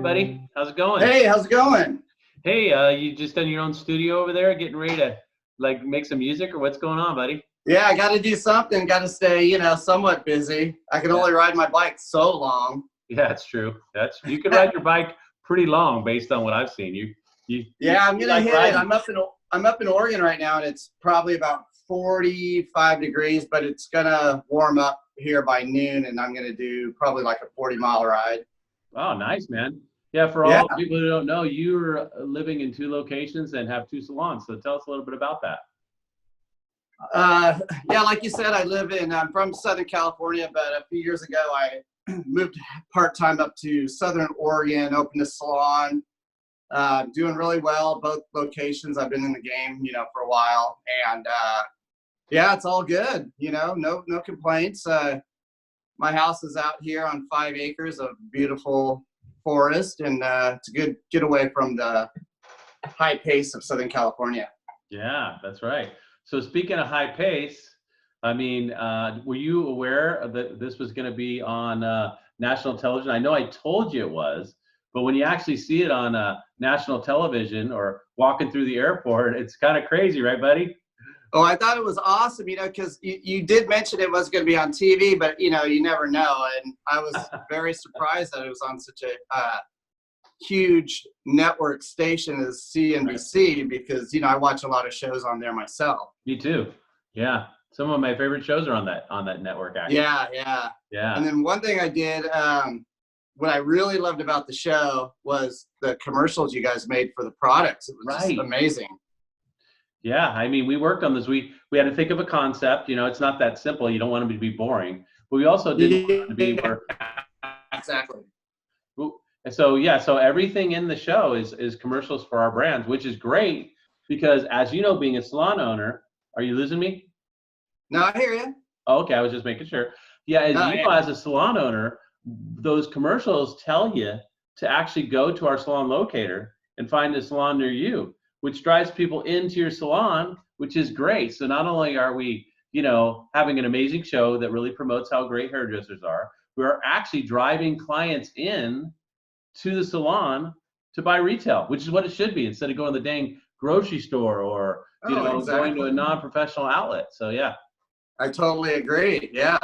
Buddy, how's it going? Hey, how's it going? Hey, you just done your own studio over there, getting ready to like make some music, or what's going on, buddy? Yeah, I got to do something. Got to stay, somewhat busy. I can Yeah, only ride my bike so long. yeah, it's true. You can ride your bike pretty long, based on what I've seen. Yeah, I'm You gonna like hit it. riding. I'm up in Oregon right now, and it's probably about 45 degrees, but it's gonna warm up here by noon, and I'm gonna do probably like a 40-mile ride. Oh, nice, man. Yeah, for Yeah. all people who don't know, you're living in two locations and have two salons. So tell us a little bit about that. Uh, yeah, like you said, I'm from Southern California, but a few years ago, I moved part-time up to Southern Oregon, opened a salon, doing really well, both locations. I've been in the game, for a while, and yeah, it's all good, no complaints. My house is out here on 5 acres of beautiful forest, and it's a good getaway from the high pace of Southern California. Yeah, that's right. So speaking of high pace, I mean, were you aware that this was going to be on national television? I know I told you it was, but when you actually see it on national television or walking through the airport, it's kind of crazy, right, buddy? Oh, I thought it was awesome, because you did mention it was going to be on TV, but, you never know. And I was very surprised that it was on such a huge network station as CNBC, because, I watch a lot of shows on there myself. Me too. Yeah, some of my favorite shows are on that network, actually. Yeah, yeah. Yeah. And then one thing I did, what I really loved about the show was the commercials you guys made for the products. It was just amazing. Yeah, I mean, we worked on this. We had to think of a concept. It's not that simple. You don't want them to be boring, but we also didn't want them to be where. Exactly. So yeah, so everything in the show is commercials for our brands, which is great because, as you know, being a salon owner, are you losing me? No, I hear you. Oh, okay, I was just making sure. Yeah, as a salon owner, those commercials tell you to actually go to our salon locator and find a salon near you, which drives people into your salon, which is great. So not only are we, having an amazing show that really promotes how great hairdressers are, we're actually driving clients in to the salon to buy retail, which is what it should be, instead of going to the dang grocery store or, Exactly. going to a non-professional outlet. So yeah. I totally agree. Yeah.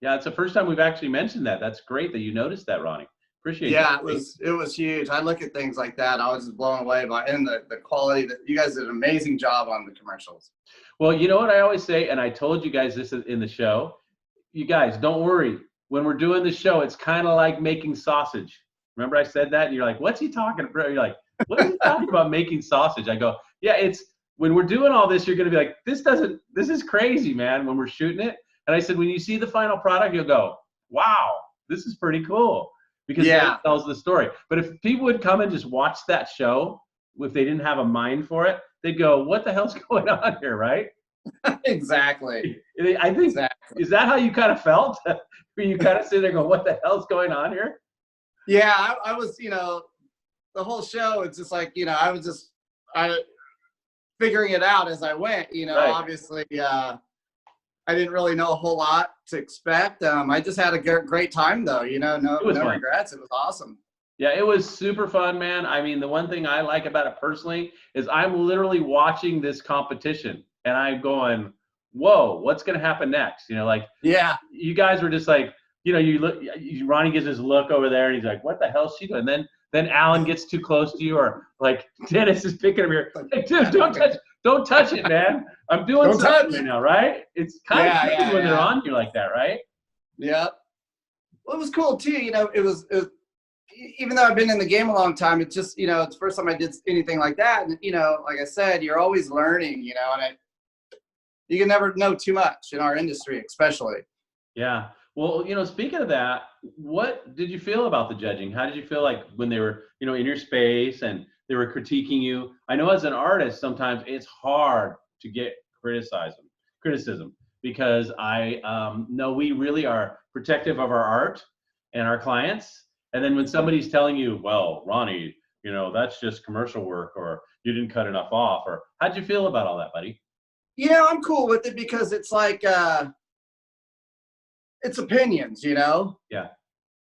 Yeah, it's the first time we've actually mentioned that. That's great that you noticed that, Ronnie. Appreciate Yeah, that. it was huge. I look at things like that. I was just blown away by the quality that you guys did an amazing job on the commercials. Well, you know what I always say, and I told you guys this in the show. You guys, don't worry. When we're doing the show, it's kind of like making sausage. Remember I said that? And you're like, what's he talking about? You're like, what is he talking about making sausage? I go, yeah, it's when we're doing all this, you're going to be like, this is crazy, man, when we're shooting it. And I said, when you see the final product, you'll go, wow, this is pretty cool. Because it tells the story. But if people would come and just watch that show, if they didn't have a mind for it, they'd go, what the hell's going on here, right? Exactly. I think, is that how you kind of felt? You kind of sit there and go, what the hell's going on here? Yeah, I was, the whole show, it's just like, I was figuring it out as I went, obviously, I didn't really know a whole lot to expect. I just had a great time though, no regrets. It was awesome. Yeah, it was super fun, man. I mean, the one thing I like about it personally is I'm literally watching this competition and I'm going, whoa, what's going to happen next? You guys were just like, you look, Ronnie gives his look over there and he's like, what the hell is she doing? And then Alan gets too close to you, or like Dennis is picking up your, hey, dude, don't touch it, man. I'm doing something right now, right? It's kind of crazy when they're on you like that, right? Yeah. Well, it was cool too. It was even though I've been in the game a long time, it's just, it's the first time I did anything like that. And, like I said, you're always learning, and you can never know too much in our industry, especially. Yeah. Well, speaking of that, what did you feel about the judging? How did you feel like when they were, in your space and they were critiquing you? I know as an artist, sometimes it's hard to get criticism, because I know we really are protective of our art and our clients. And then when somebody's telling you, well, Ronnie, that's just commercial work, or you didn't cut enough off, or how'd you feel about all that, buddy? I'm cool with it, because it's like, it's opinions, Yeah.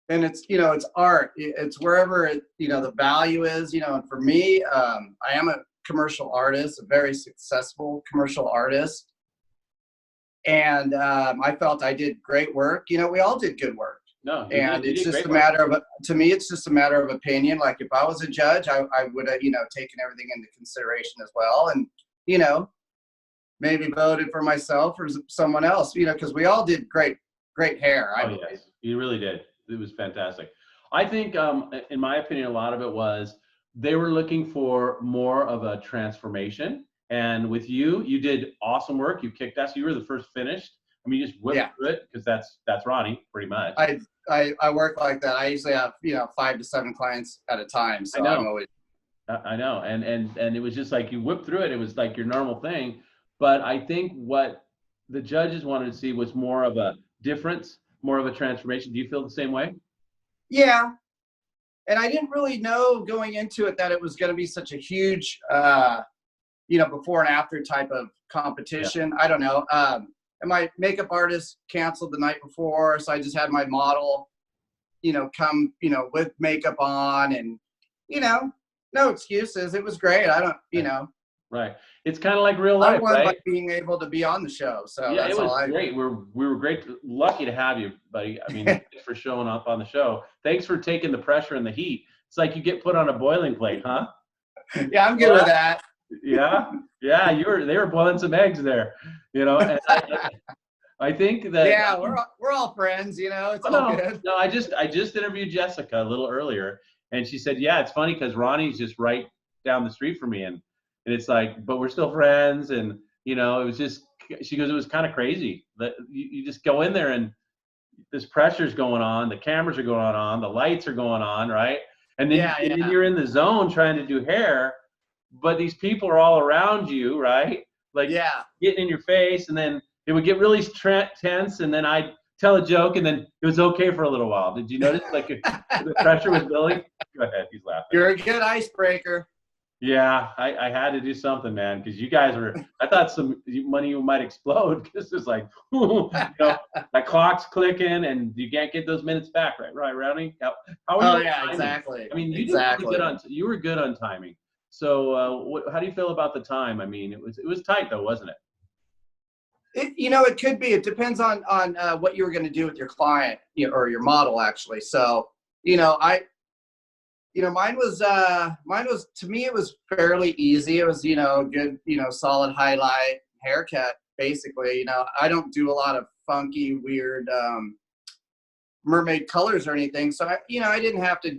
and it's, it's art. It's wherever the value is, and for me, I am a commercial artist, a very successful commercial artist. And I felt I did great work. We all did good work. No, and you it's did just great a matter of, to me, it's just a matter of opinion. Like if I was a judge, I would have, taken everything into consideration as well. And, maybe voted for myself or someone else, because we all did great hair. Yes, you really did. It was fantastic. I think, in my opinion, a lot of it was they were looking for more of a transformation. And with you, you did awesome work. You kicked ass. You were the first finished. I mean, you just whipped through it because that's Ronnie, pretty much. I work like that. I usually have 5 to 7 clients at a time. So I'm always. I know, and it was just like you whipped through it. It was like your normal thing. But I think what the judges wanted to see was more of a difference, more of a transformation. Do you feel the same way? Yeah. And I didn't really know going into it that it was going to be such a huge, before and after type of competition. Yeah. I don't know. And my makeup artist canceled the night before. So I just had my model, come, with makeup on and, no excuses. It was great. I don't, Right. It's kind of like real life, right? Like being able to be on the show. So yeah, it was great. We were great, lucky to have you, buddy. I mean, thanks for showing up on the show. Thanks for taking the pressure and the heat. It's like you get put on a boiling plate, huh? Yeah, I'm good with that. Yeah, they were boiling some eggs there, And I think that we're all friends, it's all good. No, I just interviewed Jessica a little earlier, and she said, yeah, it's funny because Ronnie's just right down the street from me, and it's like, but we're still friends, and it was just, she goes, it was kind of crazy that you just go in there and this pressure's going on, the cameras are going on, the lights are going on, right? And then, and then you're in the zone trying to do hair, but these people are all around you, right? Like getting in your face, and then it would get really tense, and then I'd tell a joke, and then it was okay for a little while. Did you notice like the pressure was building? Go ahead, he's laughing. You're a good icebreaker. Yeah, I had to do something, man, because you guys were, I thought some money might explode because it's like, that clock's clicking and you can't get those minutes back, right, Ronnie? How are you? Exactly. I mean, you were good on timing. So how do you feel about the time? I mean, it was tight though, wasn't it? It could be. It depends on what you were going to do with your client, or your model actually. So, mine was to me, it was fairly easy. It was, good, solid highlight haircut, basically. I don't do a lot of funky, weird mermaid colors or anything. So I didn't have to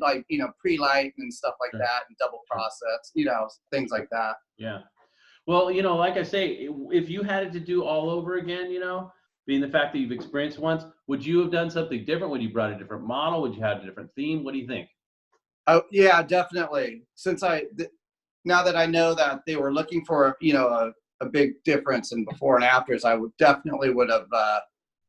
pre-light and stuff like that and double process, things like that. Yeah. Well, like I say, if you had it to do all over again, being the fact that you've experienced once, would you have done something different? Would you brought a different model? Would you have a different theme? What do you think? Oh yeah, definitely. Since now that I know that they were looking for, a big difference in before and afters, I would have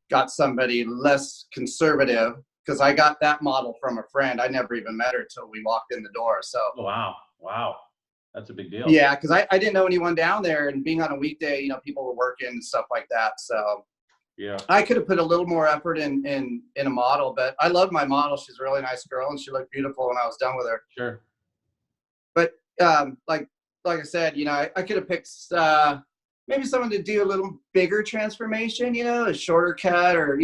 got somebody less conservative, because I got that model from a friend. I never even met her till we walked in the door. So. Oh, wow. That's a big deal. Yeah, because I didn't know anyone down there, and being on a weekday, people were working and stuff like that. So. Yeah, I could have put a little more effort in a model, but I love my model. She's a really nice girl, and she looked beautiful when I was done with her. Sure. But like I said, I could have picked maybe someone to do a little bigger transformation, a shorter cut, or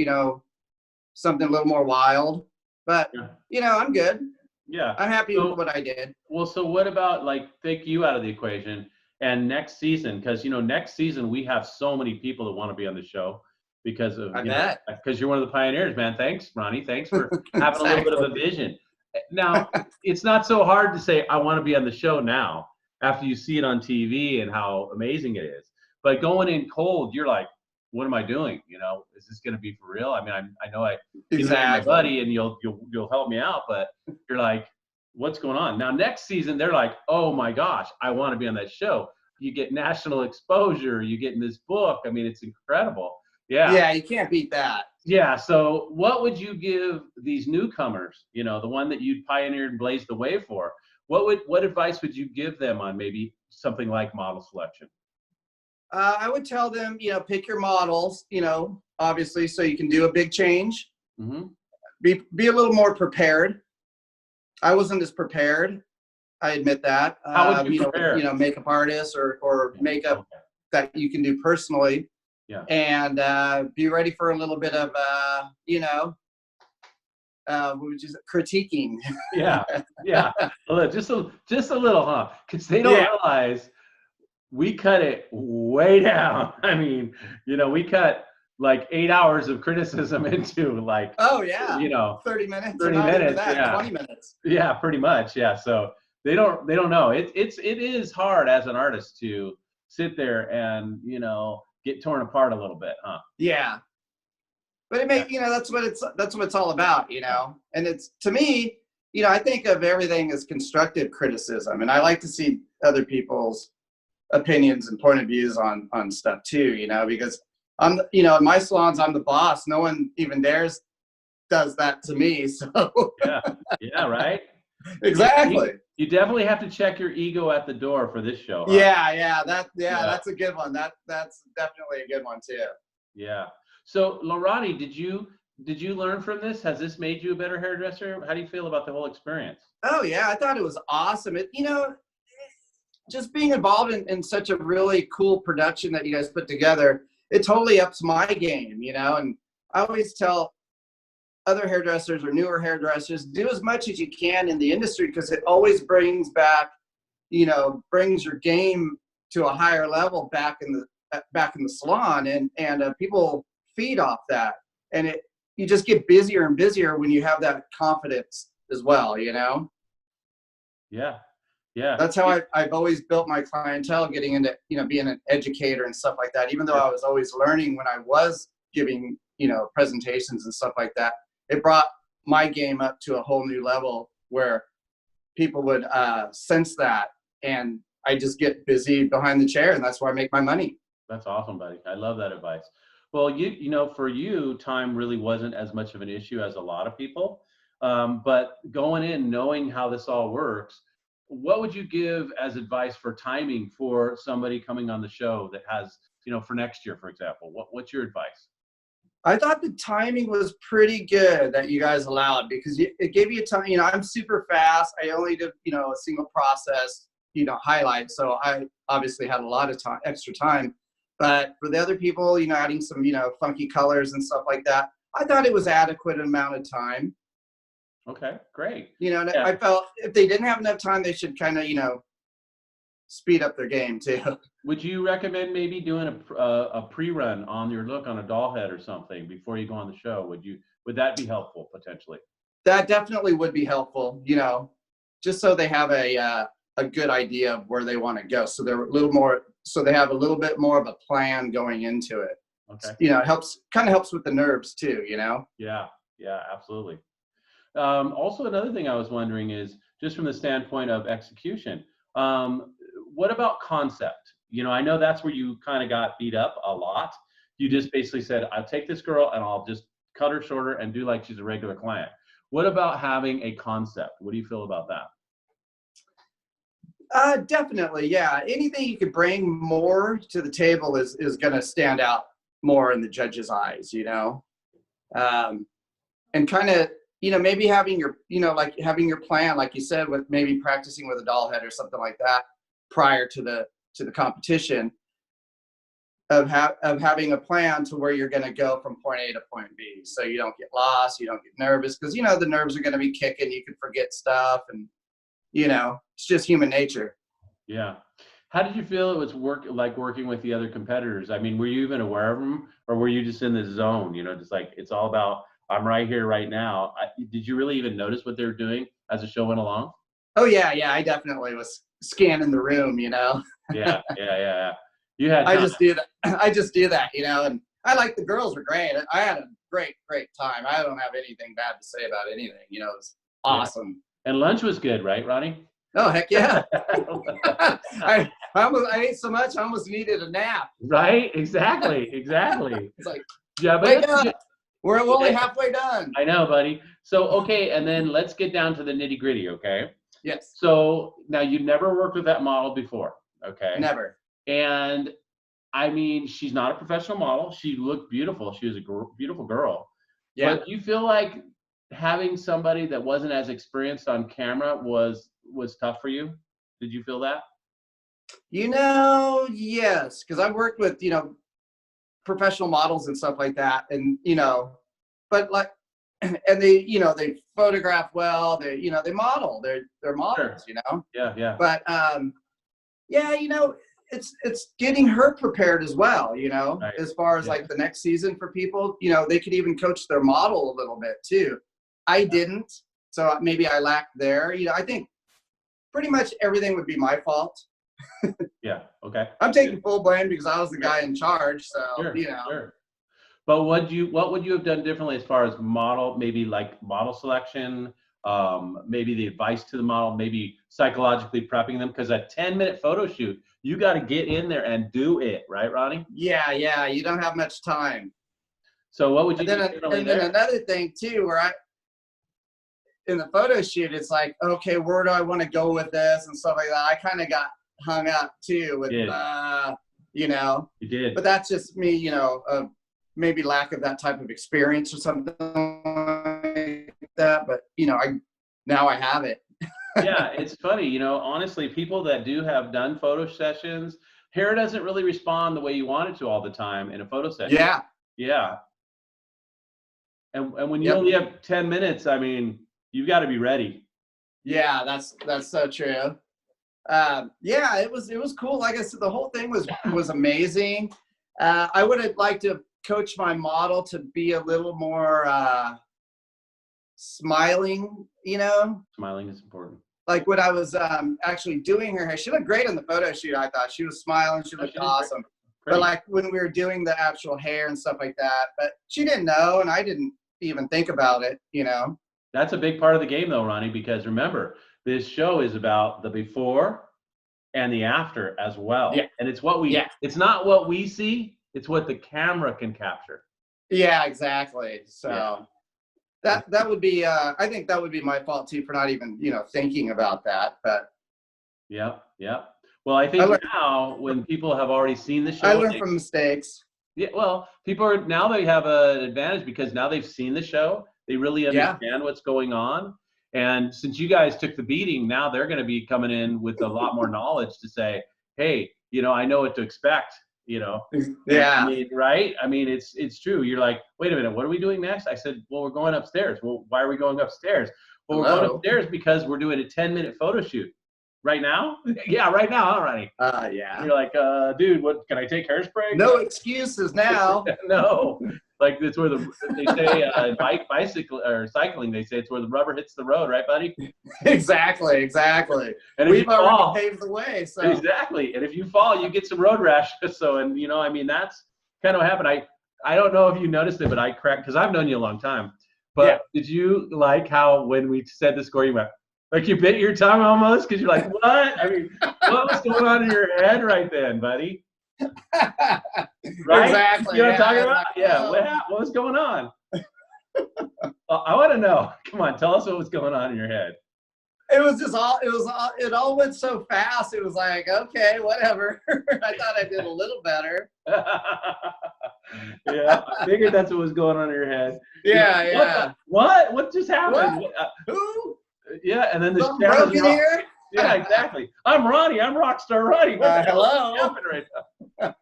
something a little more wild. But I'm good. Yeah, I'm happy with what I did. Well, so what about take you out of the equation and next season? Because next season we have so many people that want to be on the show. Because of because you're one of the pioneers, man. Thanks, Ronnie. Thanks for having a little bit of a vision. Now, it's not so hard to say I want to be on the show now after you see it on TV and how amazing it is. But going in cold, you're like, what am I doing? Is this going to be for real? I mean, I know you're my buddy and you'll help me out, but you're like, what's going on? Now, next season, they're like, oh my gosh, I want to be on that show. You get national exposure. You get in this book. I mean, it's incredible. Yeah, you can't beat that. Yeah, so what would you give these newcomers, the one that you pioneered and blazed the way for? What advice would you give them on maybe something like model selection? I would tell them, pick your models, obviously, so you can do a big change. Mm-hmm. be a little more prepared. I wasn't as prepared. I admit that. How would you prepare? Makeup artists or makeup that you can do personally. Yeah. And be ready for a little bit of critiquing. Yeah. Just a little, huh? Because they don't realize we cut it way down. I mean, we cut like 8 hours of criticism into like 30 minutes. 30 minutes. 20 minutes. Yeah, pretty much. Yeah. So they don't know. It is hard as an artist to sit there and get torn apart a little bit, huh? Yeah. But it may, that's what it's all about, And it's, to me, I think of everything as constructive criticism, and I like to see other people's opinions and point of views on stuff too, because I'm, in my salons, I'm the boss. No one even does that to me. So yeah, right. Exactly. You definitely have to check your ego at the door for this show. Huh? Yeah. That's a good one. That's definitely a good one too. Yeah. So, Ronni, did you learn from this? Has this made you a better hairdresser? How do you feel about the whole experience? Oh yeah, I thought it was awesome. Just being involved in such a really cool production that you guys put together, it totally ups my game, And I always tell other hairdressers or newer hairdressers, do as much as you can in the industry, because it always brings your game to a higher level back in the salon, and people feed off that, and you just get busier and busier when you have that confidence as well, Yeah. That's how I've always built my clientele, getting into being an educator and stuff like that. Even though I was always learning when I was giving presentations and stuff like that, it brought my game up to a whole new level where people would sense that, and I just get busy behind the chair, and that's where I make my money. That's awesome, buddy. I love that advice. Well, for you, time really wasn't as much of an issue as a lot of people. But going in, knowing how this all works, what would you give as advice for timing for somebody coming on the show that has, for next year, for example? What's your advice? I thought the timing was pretty good that you guys allowed, because it gave you time. I'm super fast. I only did, a single process, highlight. So I obviously had a lot of time, extra time. But for the other people, adding some, funky colors and stuff like that, I thought it was adequate amount of time. Okay, great. I felt if they didn't have enough time, they should kind of, speed up their game too. Would you recommend maybe doing a pre-run on your look on a doll head or something before you go on the show? Would that be helpful potentially? That definitely would be helpful, just so they have a good idea of where they want to go. So they're they have a little bit more of a plan going into it. Okay. It helps with the nerves too, Yeah, absolutely. Also, another thing I was wondering is, just from the standpoint of execution, what about concept? I know that's where you kind of got beat up a lot. You just basically said, I'll take this girl and I'll just cut her shorter and do like she's a regular client. What about having a concept? What do you feel about that? Definitely, yeah. Anything you could bring more to the table is going to stand out more in the judge's eyes, and kind of, maybe having your, having your plan, like you said, with maybe practicing with a doll head or something like that prior to the competition, of having a plan to where you're going to go from point A to point B, so you don't get lost, you don't get nervous, because the nerves are going to be kicking, you can forget stuff, and it's just human nature. Yeah. How did you feel it was working with the other competitors? I mean, were you even aware of them, or were you just in this zone, just like, it's all about, I'm right here right now? Did you really even notice what they were doing as the show went along? Oh yeah, I definitely was scanning the room, Yeah. You had time. I just do that, and I like, the girls were great. I had a great time. I don't have anything bad to say about anything. It was awesome. And lunch was good, right, Ronni? Oh heck yeah! I ate so much I almost needed a nap. Right? Exactly. It's like, yeah, but we're only halfway done. I know, buddy. So okay, and then let's get down to the nitty gritty. Okay. Yes. So now, you never worked with that model before. Okay. Never. And I mean, she's not a professional model. She looked beautiful. She was a beautiful girl. Yeah. But you feel like having somebody that wasn't as experienced on camera was tough for you? Did you feel that? Yes, because I worked with, professional models and stuff like that. And, but like, and they photograph well, they model, they're models, Sure. Yeah. But, yeah, it's getting her prepared as well, Right. as far as Yeah. like the next season for people, they could even coach their model a little bit too. I didn't, so maybe I lacked there. I think pretty much everything would be my fault. Yeah. Okay. I'm taking full blame because I was the guy in charge. So, Sure. But what would you have done differently as far as maybe like model selection, maybe the advice to the model, maybe psychologically prepping them? Because a 10-minute photo shoot, you got to get in there and do it, right, Ronnie? yeah, you don't have much time. So what would you And do differently then there? another thing too, where in the photo shoot, it's like, okay, where do I want to go with this and stuff like that. I kind of got hung up too with, You did. but that's just me, maybe lack of that type of experience or something like that. But, now I have it. Yeah, it's funny, honestly, people that do have done photo sessions, hair doesn't really respond the way you want it to all the time in a photo session. Yeah. Yeah. And when you Yep. only have 10 minutes, I mean, you've got to be ready. Yeah, that's so true. Yeah, it was cool. Like I said, the whole thing was amazing. I would have liked to coach my model to be a little more smiling, Smiling is important. like when I was actually doing her hair. She looked great in the photo shoot. I thought she was smiling. She looked awesome. Pretty. But like when we were doing the actual hair and stuff like that, but she didn't know, and I didn't even think about it, That's a big part of the game, though, Ronnie, because remember, this show is about the before and the after as well. Yeah. And it's it's not what we see, it's what the camera can capture. Yeah, exactly. So Yeah. that would be, I think that would be my fault too for not even, thinking about that. But Yeah. Well, I think now when people have already seen the show, I learned from mistakes. Yeah, well, now they have an advantage because now they've seen the show. They really understand what's going on. And since you guys took the beating, now they're going to be coming in with a lot more knowledge to say, hey, I know what to expect, Yeah. I mean, right? I mean, it's true. You're like, wait a minute, what are we doing next? I said, well, we're going upstairs. Well, why are we going upstairs? Well, we're going upstairs because we're doing a 10-minute photo shoot. Right now? Yeah, right now, already. Yeah. You're like, dude, what can I take hairspray? No excuses now. No. Like that's where they say bicycle or cycling, they say it's where the rubber hits the road, right, buddy? Exactly. And we've already paved the way. So exactly. And if you fall, you get some road rash. So, and I mean, that's kind of what happened. I don't know if you noticed it, but I cracked because I've known you a long time. But did you like how when we said the score, you went, like you bit your tongue almost because you're like, what? I mean, what was going on in your head right then, buddy? Right? Exactly. You know what I'm talking about? Yeah. What was going on? I want to know. Come on, tell us what was going on in your head. It all went so fast. It was like, okay, whatever. I thought I did a little better. Yeah, I figured that's what was going on in your head. Yeah. What just happened? Who? Yeah, and then the Something broken here? Yeah, exactly. I'm Ronnie. I'm Rockstar Ronnie. Hello. Right now?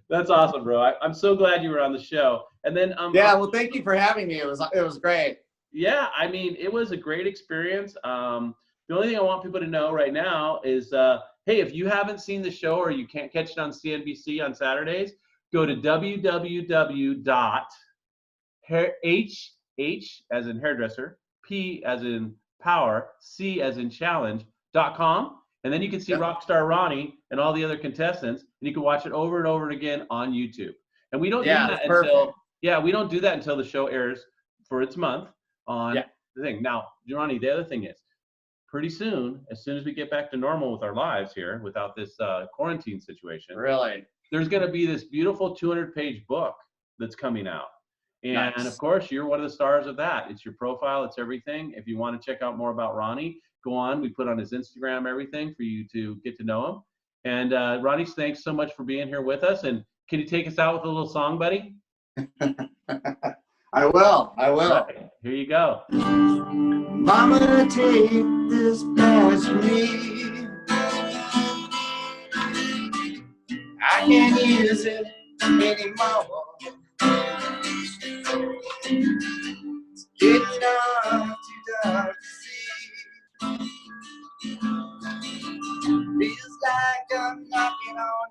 That's awesome, bro. I'm so glad you were on the show. And then well, thank you for having me. It was great. Yeah, I mean, it was a great experience. The only thing I want people to know right now is, hey, if you haven't seen the show or you can't catch it on CNBC on Saturdays, go to H as in hairdresser, P as in power, C as in challenge.com. And then you can see Rockstar Ronnie and all the other contestants, and you can watch it over and over again on YouTube. And we don't do that until the show airs for its month on the thing. Now, Ronnie, the other thing is, pretty soon, as soon as we get back to normal with our lives here, without this quarantine situation, really, there's going to be this beautiful 200-page book that's coming out. And of course, you're one of the stars of that. It's your profile. It's everything. If you want to check out more about Ronnie, go on. We put on his Instagram everything for you to get to know him. And Ronnie, thanks so much for being here with us. And can you take us out with a little song, buddy? I will. Right, here you go. Mama, take this pass from me. I can't use it anymore. It's getting dark, too dark to see. Feels like I'm knocking on